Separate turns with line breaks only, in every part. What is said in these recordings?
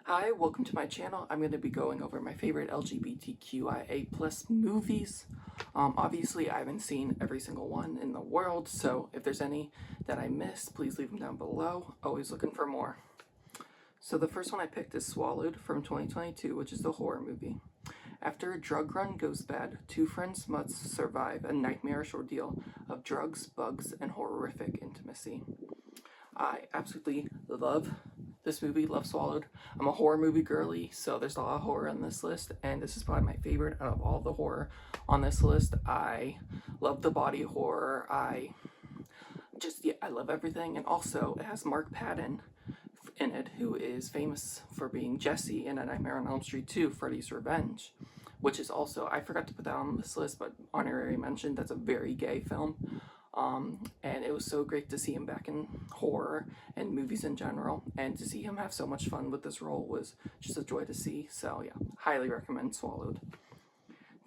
Hi, welcome to my channel. I'm going to be going over my favorite LGBTQIA plus movies. Obviously, I haven't seen every single one in the world, so if there's any that I missed, please leave them down below. Always looking for more. So the first one I picked is Swallowed from 2022, which is a horror movie. After a drug run goes bad, two friends must survive a nightmarish ordeal of drugs, bugs, and horrific intimacy. I absolutely love this movie, love Swallowed. I'm a horror movie girly, so there's a lot of horror on this list, and this is probably my favorite out of all the horror on this list. I love the body horror. I love everything, and also it has Mark Patton in it, who is famous for being Jesse in A Nightmare on Elm Street 2, Freddy's Revenge, which is also, I forgot to put that on this list, but honorary mention, that's a very gay film. And it was so great to see him back in horror and movies in general, and to see him have so much fun with this role was just a joy to see. So yeah, highly recommend Swallowed.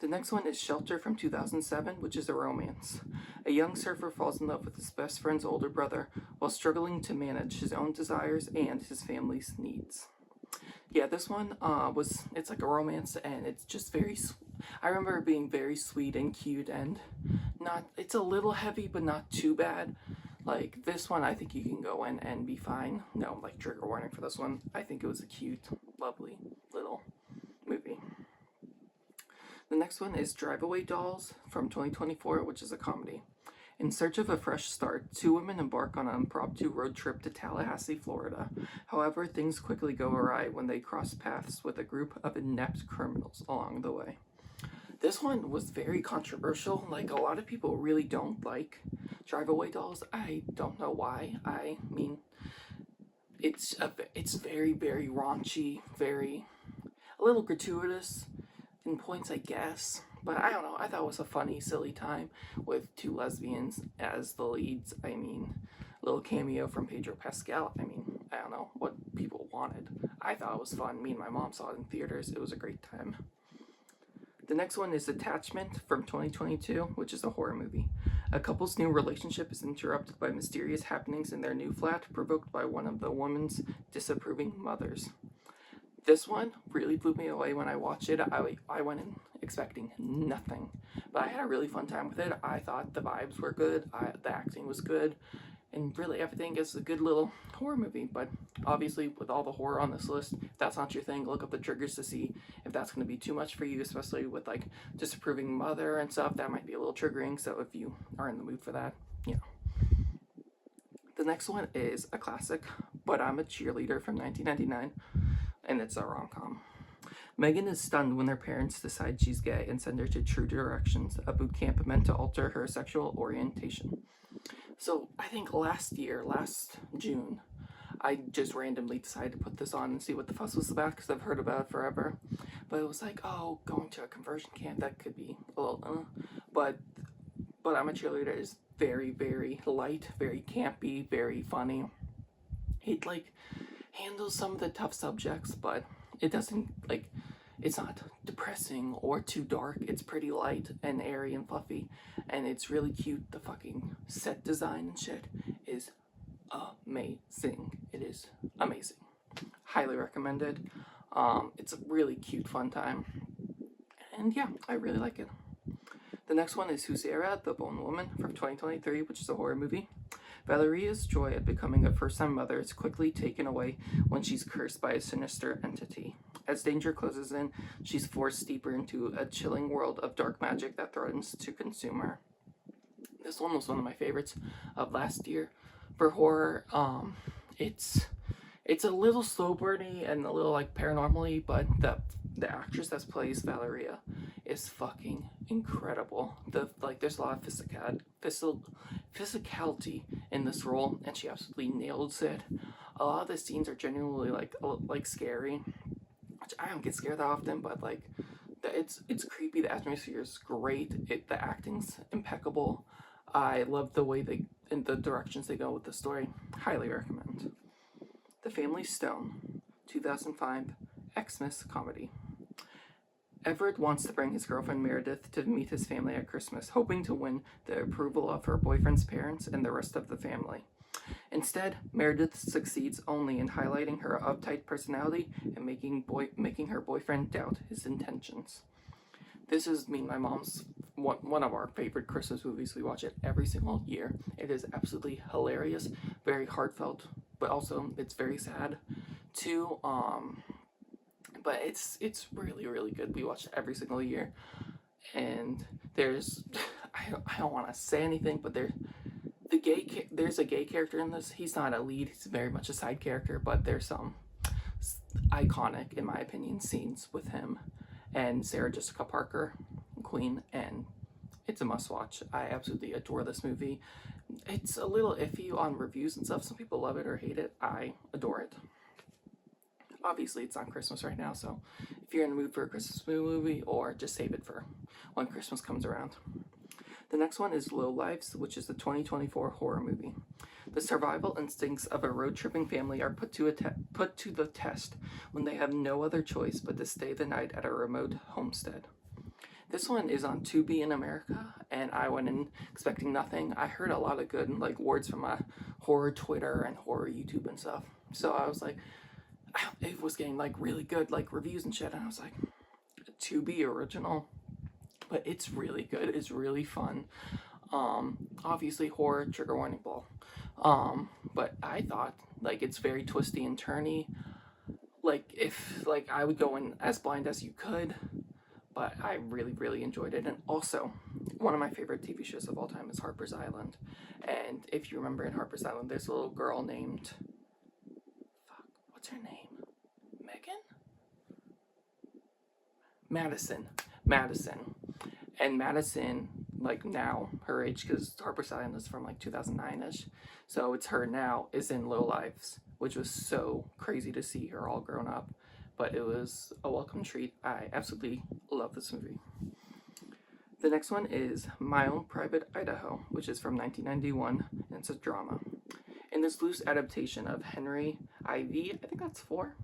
The next one is Shelter from 2007, which is a romance. A young surfer falls in love with his best friend's older brother while struggling to manage his own desires and his family's needs. Yeah, this one it's like a romance, and it's just I remember it being very sweet and cute, and it's a little heavy, but not too bad. Like, this one, I think you can go in and be fine. No, like, trigger warning for this one. I think it was a cute, lovely little movie. The next one is Drive Away Dolls from 2024, which is a comedy. In search of a fresh start, two women embark on an impromptu road trip to Tallahassee, Florida. However, things quickly go awry when they cross paths with a group of inept criminals along the way. This one was very controversial. Like, a lot of people really don't like Drive Away Dolls. I don't know why. I mean, it's very, very raunchy, a little gratuitous in points, I guess. But I don't know. I thought it was a funny, silly time with two lesbians as the leads. I mean, a little cameo from Pedro Pascal. I mean, I don't know what people wanted. I thought it was fun. Me and my mom saw it in theaters. It was a great time. The next one is Attachment from 2022, which is a horror movie. A couple's new relationship is interrupted by mysterious happenings in their new flat, provoked by one of the woman's disapproving mothers. This one really blew me away when I watched it. I went in expecting nothing, but I had a really fun time with it. I thought the vibes were good, the acting was good, and really everything is a good little horror movie. But obviously, with all the horror on this list, if that's not your thing, look up the triggers to see if that's going to be too much for you, especially with like disapproving mother and stuff. That might be a little triggering, so if you are in the mood for that, you know. The next one is a classic, But I'm a Cheerleader from 1999, and it's a rom-com. Megan is stunned when her parents decide she's gay and send her to True Directions, a boot camp meant to alter her sexual orientation. So I think last June, I just randomly decided to put this on and see what the fuss was about, because I've heard about it forever. But it was like, oh, going to a conversion camp, that could be a little, but I'm a Cheerleader is very, very light, very campy, very funny. It like handles some of the tough subjects, but it doesn't it's not depressing or too dark. It's pretty light and airy and fluffy, and it's really cute. The fucking set design and shit is amazing. It is amazing. Highly recommended. It's a really cute, fun time, and yeah, I really like it. The next one is Huzaira, the Bone Woman from 2023, which is a horror movie. Valeria's joy at becoming a first-time mother is quickly taken away when she's cursed by a sinister entity. As danger closes in, she's forced deeper into a chilling world of dark magic that threatens to consume her. This one was one of my favorites of last year for horror. It's a little slow burny and a little like paranormally, but the actress that plays Valeria is fucking incredible. There's a lot of physicality in this role, and she absolutely nails it. A lot of the scenes are genuinely like scary, which I don't get scared that often, but like it's creepy. The atmosphere is great. The acting's impeccable. I love the way in the directions they go with the story. Highly recommend. The Family Stone, 2005 Xmas comedy. Everett wants to bring his girlfriend Meredith to meet his family at Christmas, hoping to win the approval of her boyfriend's parents and the rest of the family. Instead, Meredith succeeds only in highlighting her uptight personality and making her boyfriend doubt his intentions. This is me and my mom's one of our favorite Christmas movies. We watch it every single year. It is absolutely hilarious, very heartfelt, but also it's very sad too. But it's really really good. We watch it every single year, and there's I don't want to say anything, but there's a gay character in this. He's not a lead. He's very much a side character, but there's some iconic, in my opinion, scenes with him and Sarah Jessica Parker, Queen, and it's a must watch. I absolutely adore this movie. It's a little iffy on reviews and stuff. Some people love it or hate it. I adore it. Obviously, it's on Christmas right now, so if you're in the mood for a Christmas movie, or just save it for when Christmas comes around. The next one is Low Lives, which is the 2024 horror movie. The survival instincts of a road-tripping family are put to the test when they have no other choice but to stay the night at a remote homestead. This one is on Tubi in America, and I went in expecting nothing. I heard a lot of good words from horror Twitter and horror YouTube and stuff. So I was like, it was getting really good reviews and shit, and I was like, Tubi original, but it's really good. It's really fun. Obviously horror, trigger warning ball. But I thought it's very twisty and turny. If I would go in as blind as you could, but I really really enjoyed it. And also, one of my favorite TV shows of all time is Harper's Island. And if you remember in Harper's Island, there's a little girl named what's her name? Megan? Madison. And Madison, now, her age, because Harper's Island is from 2009-ish, so it's her now, is in Low Lives, which was so crazy to see her all grown up, but it was a welcome treat. I absolutely love this movie. The next one is My Own Private Idaho, which is from 1991, and it's a drama. In this loose adaptation of Henry IV, I think that's 4.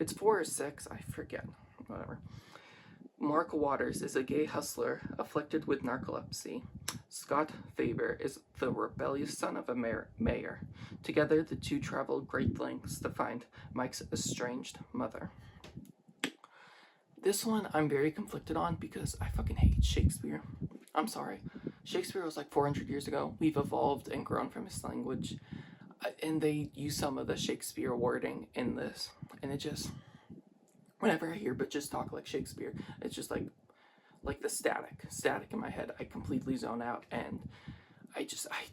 It's 4 or 6, I forget, whatever. Mark Waters is a gay hustler afflicted with narcolepsy. Scott Faber is the rebellious son of a mayor. Together, the two travel great lengths to find Mike's estranged mother. This one I'm very conflicted on because I fucking hate Shakespeare. I'm sorry. Shakespeare was 400 years ago. We've evolved and grown from his language. And they use some of the Shakespeare wording in this. And it just... whenever I hear just talk like Shakespeare, it's just like the static in my head. I completely zone out, and I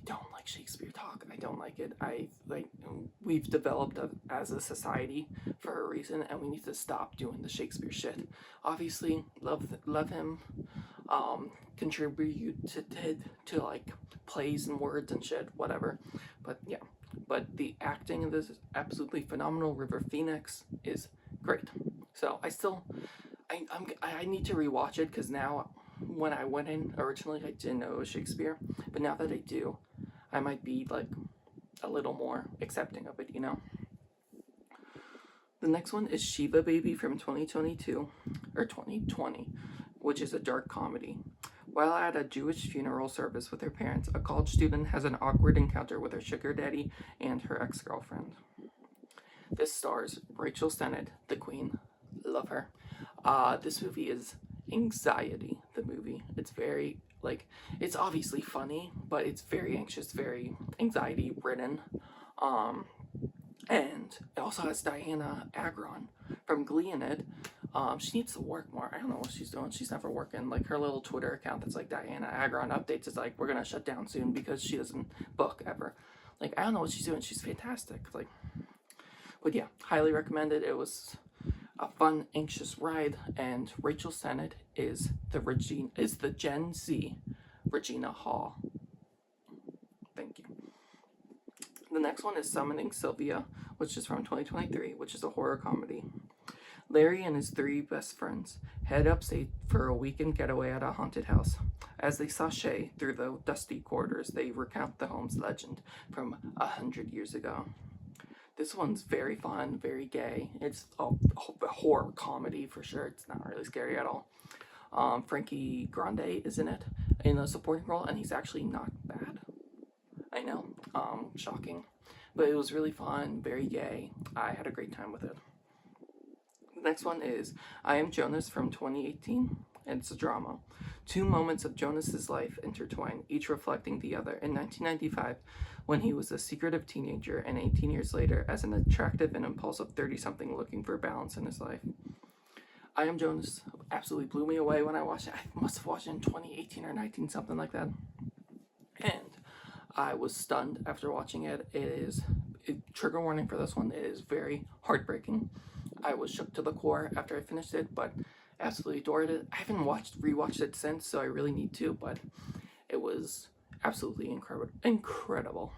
don't like Shakespeare talk. I don't like it. We've developed as a society for a reason, and we need to stop doing the Shakespeare shit. Obviously, love him, contributed to plays and words and shit, whatever. But yeah, but the acting in this is absolutely phenomenal. River Phoenix is great. So I need to rewatch it, because now, when I went in originally, I didn't know it was Shakespeare, but now that I do, I might be a little more accepting of it, The next one is Shiva Baby from 2022, or 2020, which is a dark comedy. While at a Jewish funeral service with her parents, a college student has an awkward encounter with her sugar daddy and her ex-girlfriend. This stars Rachel Sennett, the Queen. Love her. This movie is anxiety, the movie. It's very, it's obviously funny, but it's very anxious, very anxiety-ridden. And it also has Diana Agron from Glee in it. She needs to work more. I don't know what she's doing. She's never working. Her little Twitter account that's Diana Agron updates is we're gonna shut down soon because she doesn't book ever. I don't know what she's doing. She's fantastic. But yeah, highly recommended. It was a fun, anxious ride, and Rachel Sennett is the Gen Z Regina Hall. Thank you. The next one is Summoning Sylvia, which is from 2023, which is a horror comedy. Larry and his 3 best friends head upstate for a weekend getaway at a haunted house. As they sashay through the dusty corridors, they recount the home's legend from 100 years ago. This one's very fun, very gay. It's a horror comedy for sure. It's not really scary at all. Frankie Grande is in it in a supporting role, and he's actually not bad. I know. shocking. But it was really fun, very gay. I had a great time with it. The next one is I Am Jonas from 2018, and it's a drama. Two moments of Jonas's life intertwine, each reflecting the other. In 1995, when he was a secretive teenager, and 18 years later, as an attractive and impulsive 30-something looking for balance in his life. I Am Jonas absolutely blew me away when I watched it. I must have watched it in 2018 or 19, something like that. And I was stunned after watching it. Trigger warning for this one, it is very heartbreaking. I was shook to the core after I finished it, but absolutely adored it. I haven't rewatched it since, so I really need to, but it was absolutely incredible.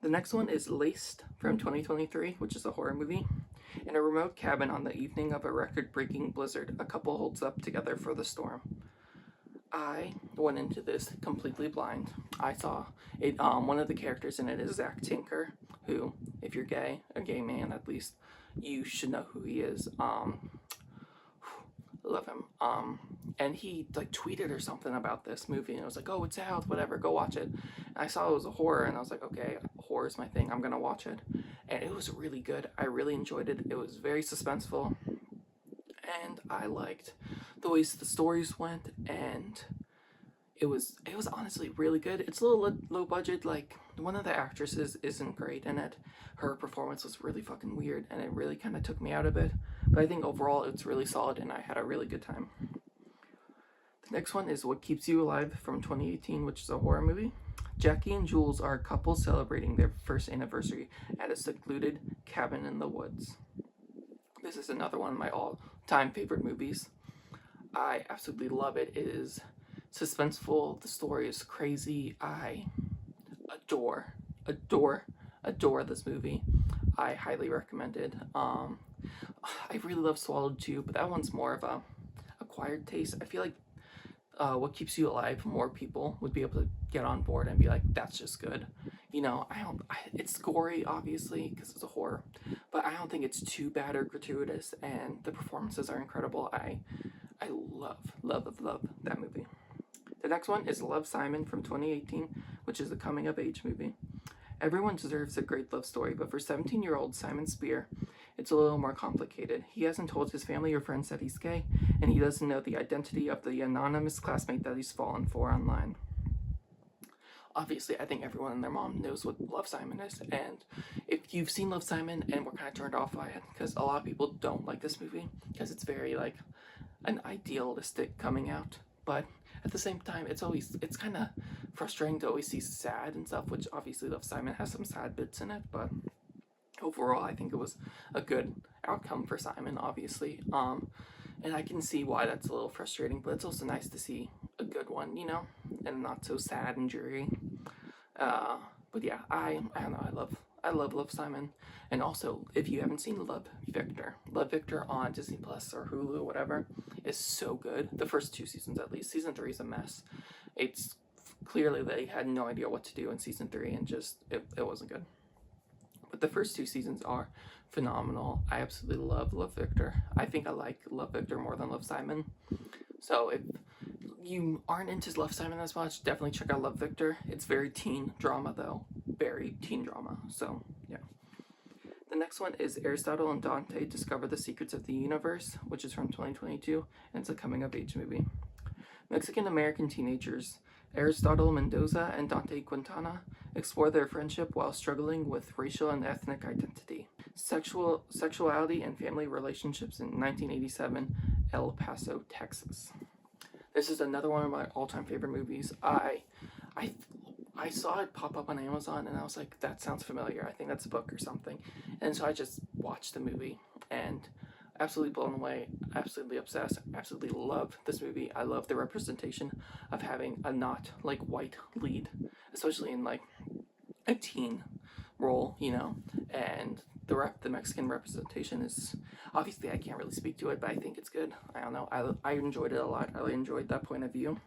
The next one is Laced from 2023, which is a horror movie. In a remote cabin on the evening of a record-breaking blizzard, a couple holds up together for the storm. I went into this completely blind. I saw it. One of the characters in it is Zach Tinker, who, if you're gay, a gay man at least, you should know who he is. Love him. And he like tweeted or something about this movie, and I was like, "Oh, it's out, whatever, go watch it." And I saw it was a horror, and I was like, "Okay, horror is my thing. I'm gonna watch it." And it was really good. I really enjoyed it. It was very suspenseful, and I liked the ways the stories went, and it was honestly really good. It's a little low budget. Like, one of the actresses isn't great in it. Her performance was really fucking weird, and it really kind of took me out of it. But I think overall it's really solid, and I had a really good time. The next one is What Keeps You Alive from 2018, which is a horror movie. Jackie and Jules are a couple celebrating their first anniversary at a secluded cabin in the woods. This is another one of my all-time favorite movies. I absolutely love it. It is suspenseful. The story is crazy. I adore this movie. I highly recommend it. I really love Swallowed too, but that one's more of a acquired taste. I feel like What Keeps You Alive, more people would be able to get on board and be like, that's just good. You know, it's gory, obviously, because it's a horror, but I don't think it's too bad or gratuitous, and the performances are incredible. I love that movie. The next one is Love, Simon from 2018, which is a coming-of-age movie. Everyone deserves a great love story, but for 17-year-old Simon Spear, it's a little more complicated. He hasn't told his family or friends that he's gay, and he doesn't know the identity of the anonymous classmate that he's fallen for online. Obviously, I think everyone and their mom knows what Love, Simon is, and if you've seen Love, Simon and were kind of turned off by it, because a lot of people don't like this movie, because it's very, like, an idealistic coming out, but at the same time, it's kind of frustrating to always see sad and stuff, which obviously Love, Simon has some sad bits in it, but overall, I think it was a good outcome for Simon, obviously. And I can see why that's a little frustrating, but it's also nice to see a good one, you know, and not so sad and dreary. But yeah, I don't know, I love Love, Simon. And also, if you haven't seen Love Victor on Disney Plus or Hulu or whatever, is so good. The first 2 seasons at least. Season 3 is a mess. It's clearly they had no idea what to do in season 3, and just it wasn't good. But the first 2 seasons are phenomenal. I absolutely love Victor. I think I like Love Victor more than Love, Simon. So if you aren't into Love, Simon as much, definitely check out Love, Victor. It's very teen drama though. Very teen drama. So yeah. The next one is Aristotle and Dante Discover the Secrets of the Universe, which is from 2022, and it's a coming-of-age movie. Mexican-American teenagers Aristotle Mendoza and Dante Quintana explore their friendship while struggling with racial and ethnic identity, sexuality, and family relationships in 1987 El Paso, Texas. This is another one of my all-time favorite movies. I saw it pop up on Amazon, and I was like, that sounds familiar. I think that's a book or something. And so I just watched the movie, and absolutely blown away, absolutely obsessed, absolutely love this movie. I love the representation of having a not, like, white lead, especially in, like, a teen role, you know, and the Mexican representation is, obviously I can't really speak to it, but I think it's good. I don't know, I enjoyed it a lot. I really enjoyed that point of view,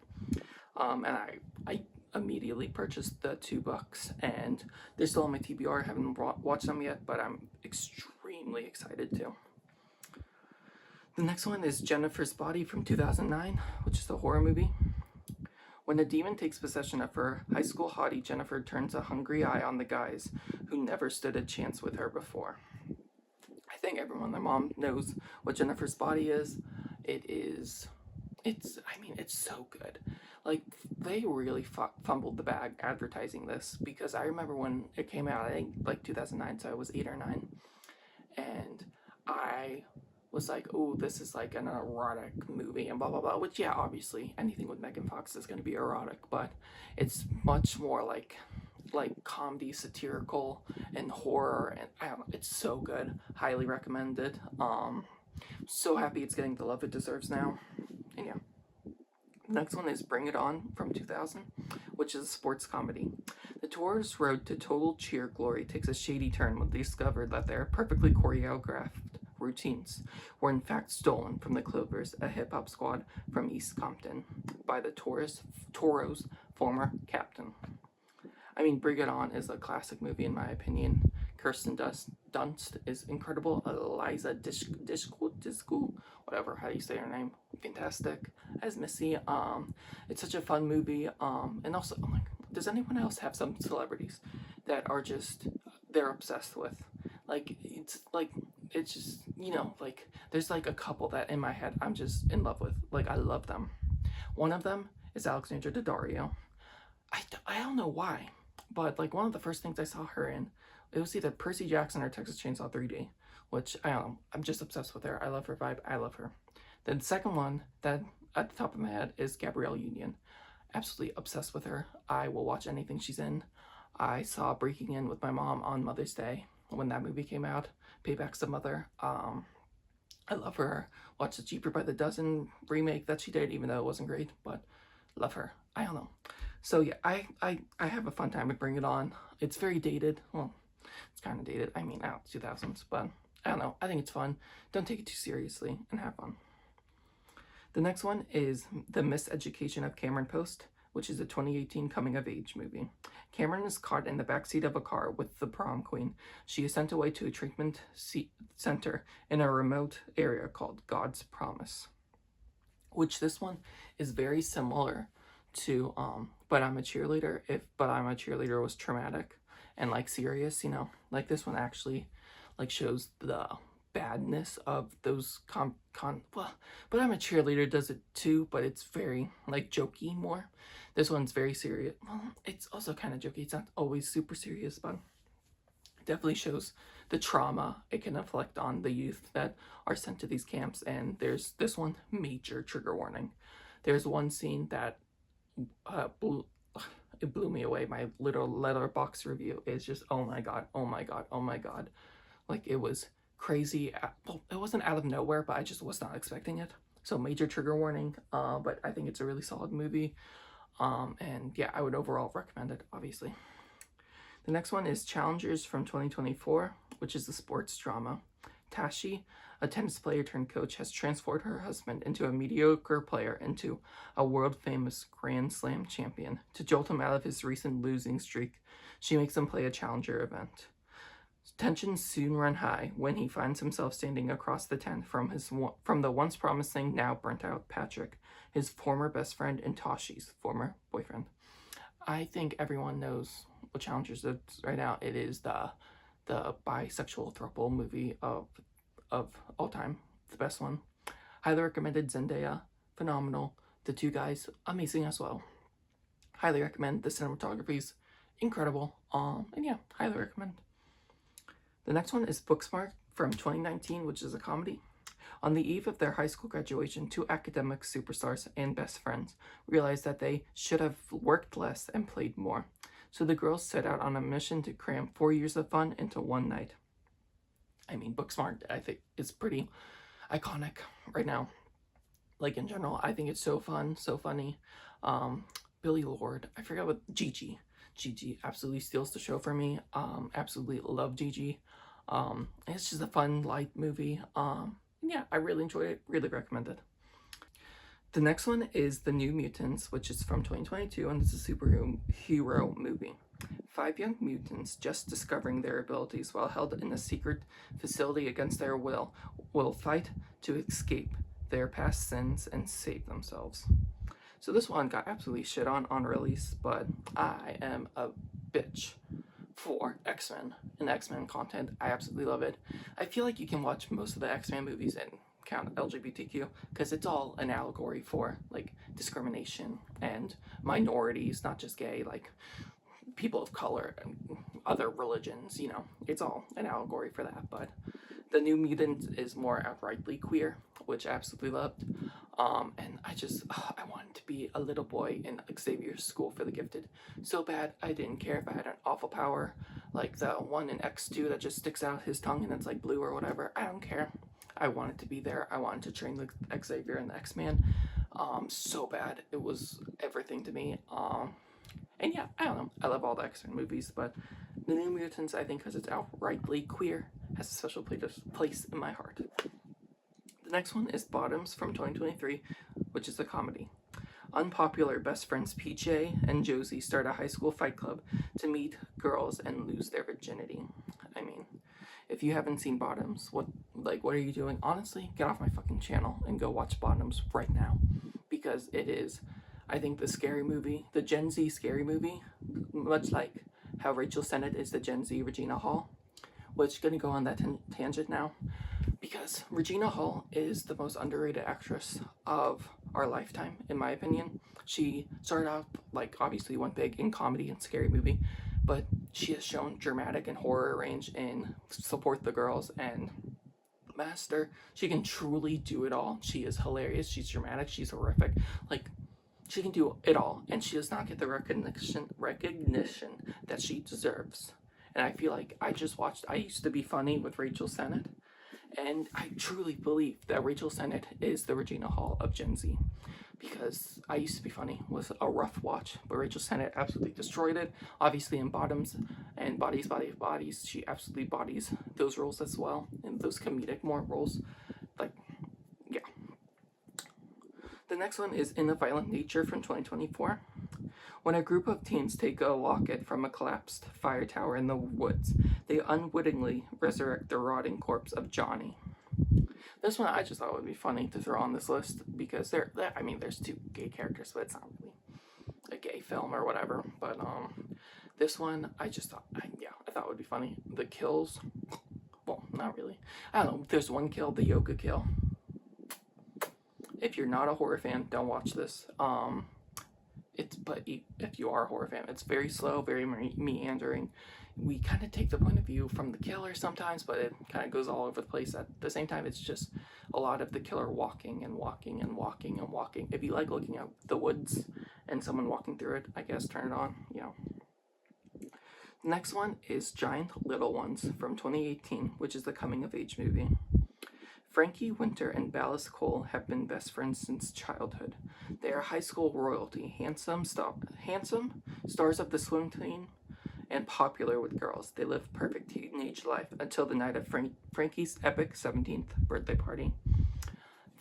and I immediately purchased the 2 books, and they're still on my TBR. I haven't watched them yet, but I'm extremely excited to. The next one is Jennifer's Body from 2009, which is a horror movie. When a demon takes possession of her, high school hottie Jennifer turns a hungry eye on the guys who never stood a chance with her before. I think everyone, their mom, knows what Jennifer's Body is. It's so good. Like, they really fumbled the bag advertising this, because I remember when it came out, I think like 2009, so I was 8 or 9, and I was like, oh, this is like an erotic movie and blah blah blah, which, yeah, obviously anything with Megan Fox is going to be erotic, but it's much more like comedy, satirical, and horror, and I don't know, it's so good. Highly recommended. So happy it's getting the love it deserves now. And yeah. Next one is Bring It On from 2000, which is a sports comedy. The tour's road to total cheer glory takes a shady turn when they discover that their perfectly choreographed routines were in fact stolen from the Clovers, a hip-hop squad from East Compton, by the Toro's former captain. I mean, Bring It On is a classic movie in my opinion. Kirsten Dunst is incredible. Eliza Dushku, whatever, how do you say her name? Fantastic. As Missy. It's such a fun movie. And also, I'm like, does anyone else have some celebrities that are just, they're obsessed with? Like, it's just, like, there's like a couple that in my head I'm just in love with. Like, I love them. One of them is Alexandra Daddario. I don't know why, but like one of the first things I saw her in, it was either Percy Jackson or Texas Chainsaw 3D, which I don't know, I'm just obsessed with her. I love her vibe. I love her. Then the second one that at the top of my head is Gabrielle Union. Absolutely obsessed with her. I will watch anything she's in. I saw Breaking In with my mom on Mother's Day when that movie came out. Payback's the Mother. I love her. Watched the Cheaper by the Dozen remake that she did, even though it wasn't great, but love her. I don't know. So yeah, I have a fun time with Bring It On. It's very dated. Well, it's kind of dated. I mean, out 2000s, but I don't know. I think it's fun. Don't take it too seriously and have fun. The next one is The Miseducation of Cameron Post, which is a 2018 coming-of-age movie. Cameron is caught in the backseat of a car with the prom queen. She is sent away to a treatment center in a remote area called God's Promise, which this one is very similar to But I'm a Cheerleader, if But I'm a Cheerleader was traumatic and like serious, like this one actually like shows the badness of those well, But I'm a Cheerleader does it too, but it's very like jokey more. This one's very serious. Well, it's also kind of jokey. It's not always super serious, but it definitely shows the trauma it can inflict on the youth that are sent to these camps. And there's this one, major trigger warning. There's one scene that it blew me away. My little Letterboxd review is just, oh my god, oh my god, oh my god. Like, it was crazy. Well, it wasn't out of nowhere, but I just was not expecting it. So major trigger warning, but I think it's a really solid movie. And yeah, I would overall recommend it, obviously. The next one is Challengers from 2024, which is a sports drama. Tashi, a tennis player turned coach, has transformed her husband into a mediocre player into a world-famous Grand Slam champion. To jolt him out of his recent losing streak, she makes him play a challenger event. Tensions soon run high when he finds himself standing across the tent from the once promising, now burnt-out Patrick, his former best friend and Tashi's former boyfriend. I think everyone knows what Challengers is right now. It is the bisexual throuple movie of all time, the best one. Highly recommended. Zendaya, phenomenal. The two guys, amazing as well. Highly recommend. The cinematography's incredible. And yeah, highly recommend. The next one is Booksmart from 2019, which is a comedy. On the eve of their high school graduation, two academic superstars and best friends realize that they should have worked less and played more. So the girls set out on a mission to cram 4 years of fun into one night. I mean, Booksmart, I think, is pretty iconic right now. Like, in general, I think it's so fun, so funny. Billy Lord, I forgot what, Gigi absolutely steals the show for me. Absolutely love Gigi. It's just a fun, light movie. Yeah, I really enjoy it, really recommend it. The next one is The New Mutants, which is from 2022, and it's a superhero movie. 5 young mutants, just discovering their abilities while held in a secret facility against their will fight to escape their past sins and save themselves. So this one got absolutely shit on release, but I am a bitch for X-Men and X-Men content. I absolutely love it. I feel like you can watch most of the X-Men movies and count LGBTQ because it's all an allegory for like discrimination and minorities, not just gay, like people of color and other religions, you know, it's all an allegory for that. But the New Mutant is more outrightly queer, which I absolutely loved. And I wanted to be a little boy in Xavier's School for the Gifted so bad. I didn't care if I had an awful power, like the one in X2 that just sticks out his tongue and it's like blue or whatever. I don't care. I wanted to be there. I wanted to train the Xavier and the X-Man so bad. It was everything to me. And yeah, I don't know. I love all the X-Men movies, but the New Mutants, I think, because it's outrightly queer, has a special place in my heart. The next one is Bottoms from 2023, which is a comedy. Unpopular best friends PJ and Josie start a high school fight club to meet girls and lose their virginity. I mean, if you haven't seen Bottoms, what are you doing? Honestly, get off my fucking channel and go watch Bottoms right now, because it is, I think, the scary movie, the Gen Z scary movie, much like how Rachel Sennett is the Gen Z Regina Hall, which gonna go on that tangent now, because Regina Hall is the most underrated actress of our lifetime, in my opinion. She started off, like, obviously went big in comedy and scary movie, but she has shown dramatic and horror range in Support the Girls and Master. She can truly do it all. She is hilarious, she's dramatic, she's horrific. Like, she can do it all, and she does not get the recognition that she deserves. And I feel like I used to be funny with Rachel Sennett, and I truly believe that Rachel Sennett is the Regina Hall of Gen Z, because I used to be funny was a rough watch, but Rachel Sennett absolutely destroyed it. Obviously in Bottoms and Bodies, she absolutely bodies those roles as well, and those comedic more roles. Like, yeah. The next one is In a Violent Nature from 2024. When a group of teens take a locket from a collapsed fire tower in the woods, they unwittingly resurrect the rotting corpse of Johnny. This one I just thought would be funny to throw on this list, because there's two gay characters, but it's not really a gay film or whatever. But this one I thought it would be funny. The kills, well, not really. I don't know. There's one kill, the yoga kill. If you're not a horror fan, don't watch this. But if you are a horror fan, it's very slow, very meandering. We kind of take the point of view from the killer sometimes, but it kind of goes all over the place. At the same time, it's just a lot of the killer walking and walking and walking and walking. If you like looking at the woods and someone walking through it, I guess turn it on, you know. The next one is Giant Little Ones from 2018, which is the coming-of-age movie. Frankie Winter and Ballas Cole have been best friends since childhood. They are high school royalty, handsome stars of the swim team, and popular with girls. They live perfect teenage life until the night of Frankie's epic 17th birthday party.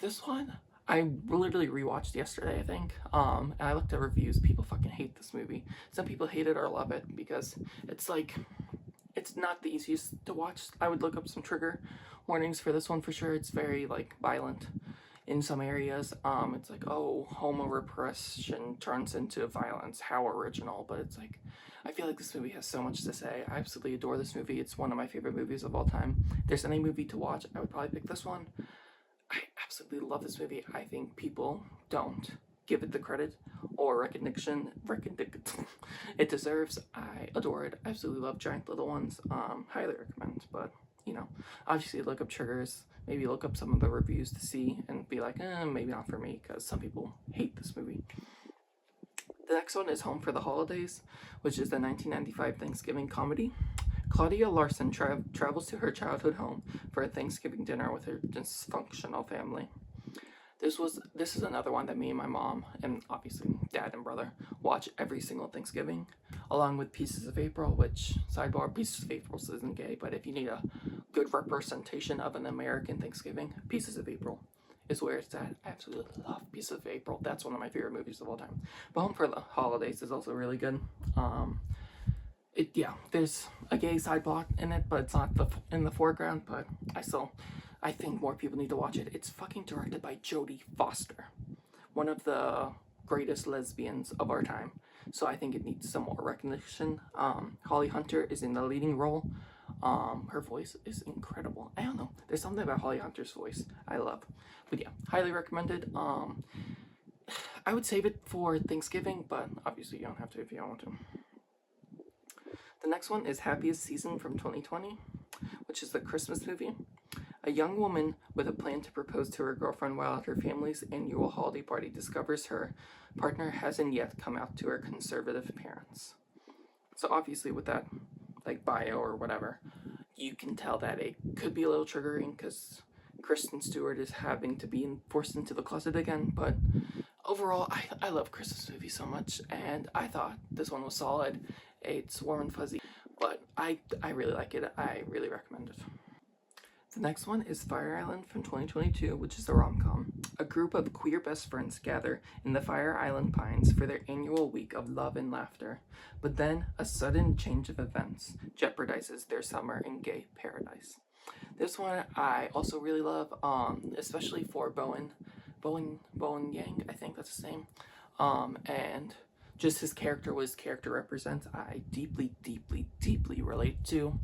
This one, I literally rewatched yesterday, I think, and I looked at reviews. People fucking hate this movie. Some people hate it or love it because it's like, it's not the easiest to watch. I would look up some trigger warnings for this one for sure. It's very, like, violent in some areas. It's like, oh, homo repression turns into violence. How original. But it's like, I feel like this movie has so much to say. I absolutely adore this movie. It's one of my favorite movies of all time. If there's any movie to watch, I would probably pick this one. I absolutely love this movie. I think people don't give it the credit or recognition it deserves. I adore it. I absolutely love Giant Little Ones. Highly recommend. But, you know, obviously look up triggers. Maybe look up some of the reviews to see and be like, maybe not for me, because some people hate this movie. The next one is Home for the Holidays, which is the 1995 Thanksgiving comedy. Claudia Larson travels to her childhood home for a Thanksgiving dinner with her dysfunctional family. This is another one that me and my mom, and obviously dad and brother, watch every single Thanksgiving, along with Pieces of April, which, sidebar, Pieces of April isn't gay, but if you need a good representation of an American Thanksgiving, Pieces of April is where it's at. I absolutely love Pieces of April. That's one of my favorite movies of all time. But Home for the Holidays is also really good. There's a gay side plot in it, but it's not in the foreground, but I think more people need to watch it. It's fucking directed by Jodie Foster, one of the greatest lesbians of our time. So I think it needs some more recognition. Holly Hunter is in the leading role. Her voice is incredible. I don't know. There's something about Holly Hunter's voice I love. But yeah, highly recommended. I would save it for Thanksgiving, but obviously you don't have to if you don't want to. The next one is Happiest Season from 2020, which is the Christmas movie. A young woman with a plan to propose to her girlfriend while at her family's annual holiday party discovers her partner hasn't yet come out to her conservative parents. So obviously with that, like, bio or whatever, you can tell that it could be a little triggering because Kristen Stewart is having to be forced into the closet again. But overall, I love Christmas movies so much, and I thought this one was solid. It's warm and fuzzy, but I really like it. I really recommend it. The next one is Fire Island from 2022, which is a rom-com. A group of queer best friends gather in the Fire Island Pines for their annual week of love and laughter, but then a sudden change of events jeopardizes their summer in gay paradise. This one I also really love, especially for Bowen Yang, I think that's his name, and just his character represents, I deeply relate to,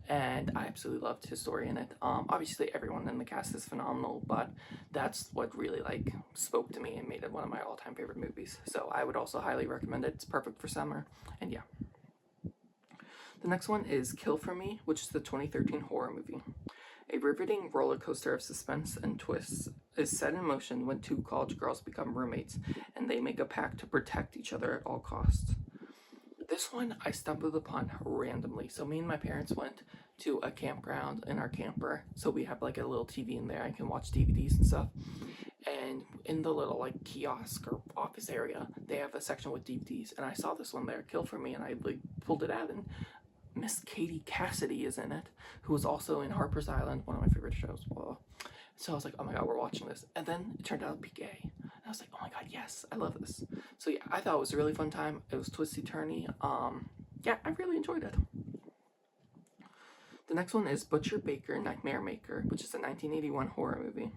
and I absolutely loved his story in it. Obviously everyone in the cast is phenomenal, but that's what really like spoke to me and made it one of my all-time favorite movies. So I would also highly recommend it. It's perfect for summer, and yeah. The next one is Kill for Me, which is the 2013 horror movie. A riveting roller coaster of suspense and twists is set in motion when two college girls become roommates and they make a pact to protect each other at all costs. This one I stumbled upon randomly. So me and my parents went to a campground in our camper. So we have like a little TV in there. I can watch DVDs and stuff. And in the little like kiosk or office area, they have a section with DVDs. And I saw this one there, Kill for Me, and I like pulled it out, and Miss Katie Cassidy is in it, who was also in Harper's Island, one of my favorite shows. Blah, blah. So I was like, oh my god, we're watching this. And then it turned out to be gay. And I was like, oh my god, yes, I love this. So yeah, I thought it was a really fun time. It was twisty-turny. Yeah, I really enjoyed it. The next one is Butcher Baker Nightmare Maker, which is a 1981 horror movie.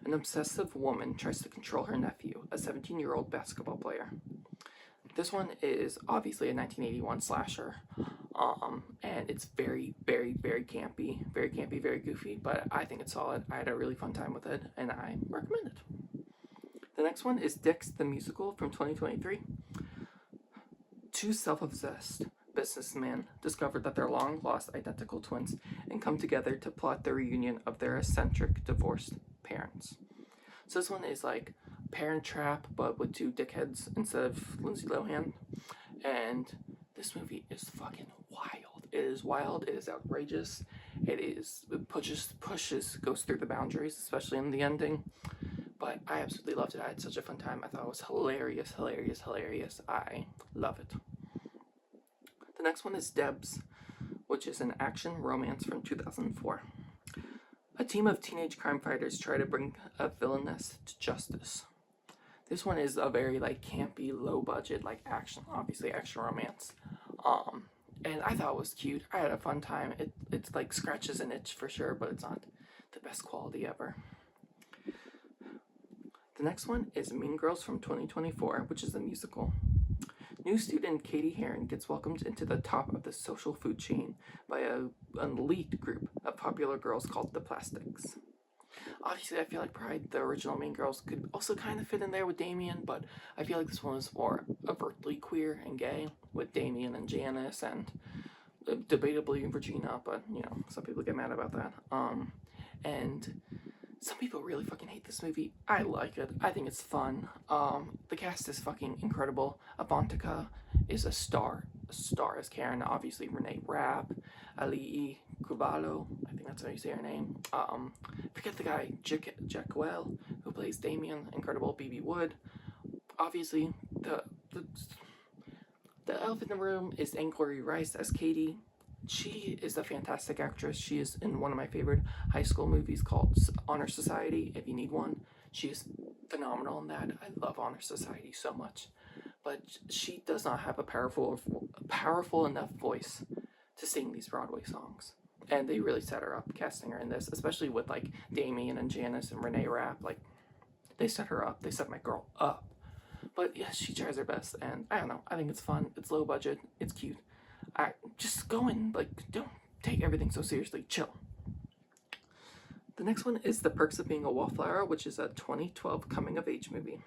An obsessive woman tries to control her nephew, a 17-year-old basketball player. This one is obviously a 1981 slasher, and it's very campy, very goofy, but I think it's solid. I had a really fun time with it, and I recommend it. The next one is Dix the Musical from 2023. Two self-obsessed businessmen discover that they're long-lost identical twins and come together to plot the reunion of their eccentric divorced parents. So this one is like Parent Trap, but with two dickheads instead of Lindsay Lohan. And this movie is fucking wild. It is wild. It is outrageous. It goes through the boundaries, especially in the ending. But I absolutely loved it. I had such a fun time. I thought it was hilarious. I love it. The next one is Debs, which is an action romance from 2004. A team of teenage crime fighters try to bring a villainess to justice. This one is a very like campy, low budget, like action romance. And I thought it was cute. I had a fun time. It's like scratches an itch for sure, but it's not the best quality ever. The next one is Mean Girls from 2024, which is a musical. New student Katie Heron gets welcomed into the top of the social food chain by an elite group of popular girls called the Plastics. Obviously, I feel like Pride, the original Mean Girls, could also kind of fit in there with Damien, but I feel like this one was more overtly queer and gay with Damien and Janice and debatably Regina, but you know, some people get mad about that. And some people really fucking hate this movie. I like it. I think it's fun. The cast is fucking incredible. Avantika is a star as Karen. Obviously, Renee Rapp, Alii Kubalo, I think that's how you say her name. Forget the guy, Jack Well, who plays Damien. Incredible. BB Wood. Obviously, the elephant in the room is Angourie Rice as Katie. She is a fantastic actress. She is in one of my favorite high school movies called Honor Society, if you need one. She is phenomenal in that. I love Honor Society so much. But she does not have a powerful enough voice to sing these Broadway songs. And they really set her up, casting her in this, especially with like Damien and Janice and Renee Rapp. Like, they set her up. They set my girl up. But yeah, she tries her best, and I don't know. I think it's fun. It's low budget. It's cute. I just go in, like, don't take everything so seriously. Chill. The next one is The Perks of Being a Wallflower, which is a 2012 coming of age movie.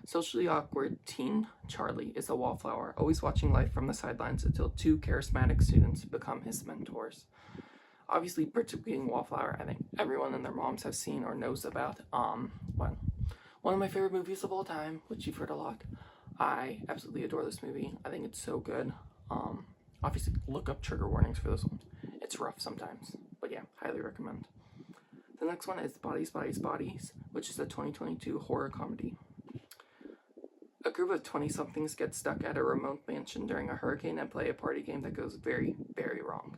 Socially awkward teen Charlie is a wallflower, always watching life from the sidelines until two charismatic students become his mentors. Obviously, Perks of Being a Wallflower, I think everyone and their moms have seen or knows about. But one of my favorite movies of all time, which you've heard a lot. I absolutely adore this movie. I think it's so good. Obviously, look up trigger warnings for this one. It's rough sometimes, but yeah, highly recommend. The next one is Bodies, Bodies, Bodies, which is a 2022 horror comedy. A group of 20-somethings get stuck at a remote mansion during a hurricane and play a party game that goes very, very wrong.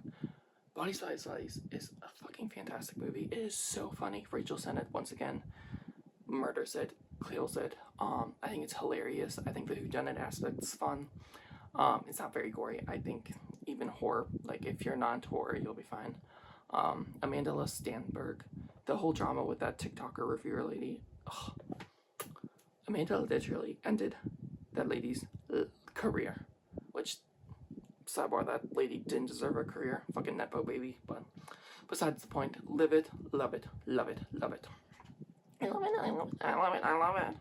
Bodies, Bodies, Bodies is a fucking fantastic movie. It is so funny. Rachel Sennett, once again, murders it, kills it. I think it's hilarious. I think the whodunit aspect is fun. It's not very gory. I think even horror, like if you're not into horror, you'll be fine. Amanda Stenberg, the whole drama with that TikToker reviewer lady. Ugh. Amanda literally ended that lady's career, which, sidebar, that lady didn't deserve a career. Fucking Nepo baby. But besides the point, live it, love it, love it, love it. I love it, I love it, I love it, I love it.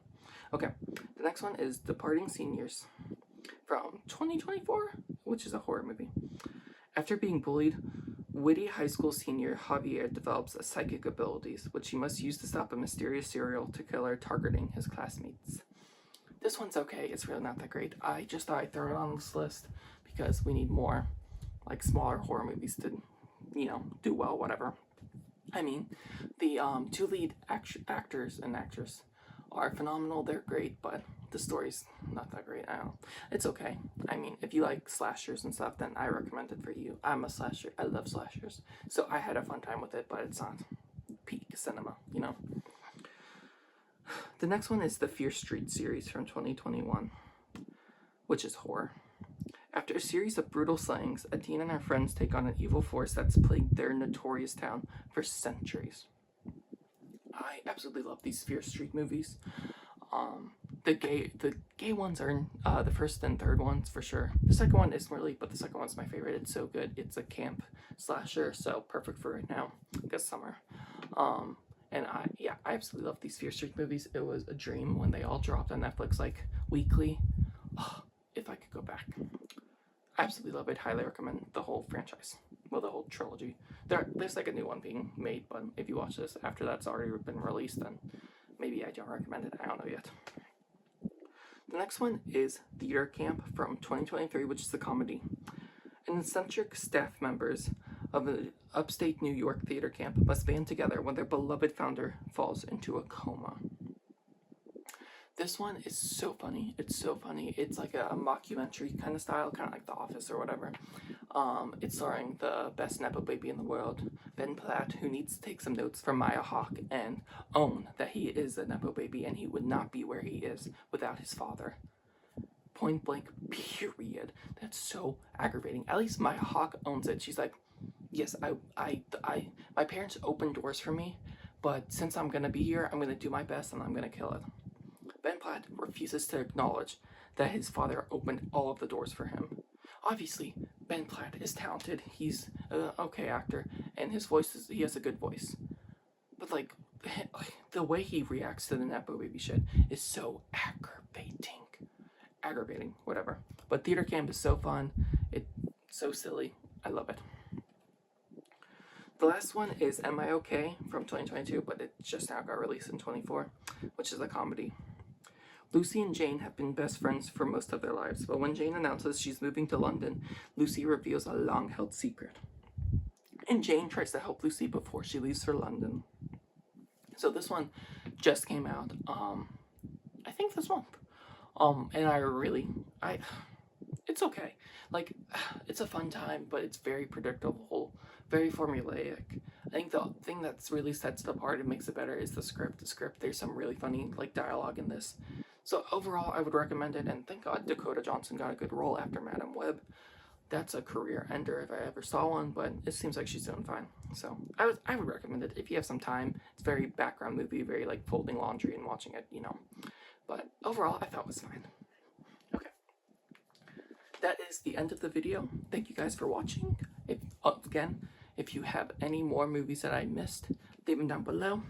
Okay, the next one is Departing Seniors from 2024, which is a horror movie. After being bullied, witty high school senior Javier develops psychic abilities, which he must use to stop a mysterious serial killer targeting his classmates. This one's okay. It's really not that great. I just thought I'd throw it on this list because we need more, like, smaller horror movies to, do well, whatever. I mean, the two lead actors and actress are phenomenal. They're great, but the story's not that great. I don't know. It's okay. I mean, if you like slashers and stuff, then I recommend it for you. I'm a slasher. I love slashers. So I had a fun time with it, but it's not peak cinema, The next one is the Fear Street series from 2021, which is horror. After a series of brutal slayings, a teen and her friends take on an evil force that's plagued their notorious town for centuries. I absolutely love these Fear Street movies. The gay ones are the first and third ones for sure. The second one isn't really, but the second one's my favorite. It's so good. It's a camp slasher, so perfect for right now, I guess summer. And I absolutely love these Fear Street movies. It was a dream when they all dropped on Netflix like weekly. Oh, if I could go back. I absolutely love it. Highly recommend the whole franchise. Well, the whole trilogy. There's like a new one being made, but if you watch this after that's already been released, then maybe I don't recommend it. I don't know yet. The next one is Theater Camp from 2023, which is a comedy. An eccentric staff members of an upstate New York theater camp must band together when their beloved founder falls into a coma. This one is so funny. It's so funny. It's like a mockumentary kind of style, kind of like The Office or whatever. It's starring the best Nepo baby in the world, Ben Platt, who needs to take some notes from Maya Hawke and own that he is a Nepo baby and he would not be where he is without his father. Point blank, period. That's so aggravating. At least Maya Hawke owns it. She's like, yes, my parents opened doors for me, but since I'm gonna be here, I'm gonna do my best and I'm gonna kill it. Ben Platt refuses to acknowledge that his father opened all of the doors for him. Obviously, Ben Platt is talented. He's an okay actor, and he has a good voice. But like, the way he reacts to the Nepo baby shit is so aggravating, whatever. But Theater Camp is so fun. It's so silly. I love it. The last one is Am I Okay from 2022, but it just now got released in 24, which is a comedy. Lucy and Jane have been best friends for most of their lives, but when Jane announces she's moving to London, Lucy reveals a long-held secret. And Jane tries to help Lucy before she leaves for London. So this one just came out, I think this month. And it's okay. Like, it's a fun time, but it's very predictable, very formulaic. I think the thing that's really sets it apart and makes it better is the script. There's some really funny, like, dialogue in this. So overall, I would recommend it, and thank God Dakota Johnson got a good role after Madam Web. That's a career ender if I ever saw one, but it seems like she's doing fine. So I would recommend it if you have some time. It's very background movie, very like folding laundry and watching it, but overall I thought it was fine. Okay, that is the end of the video. Thank you guys for watching. Again, if you have any more movies that I missed, leave them down below.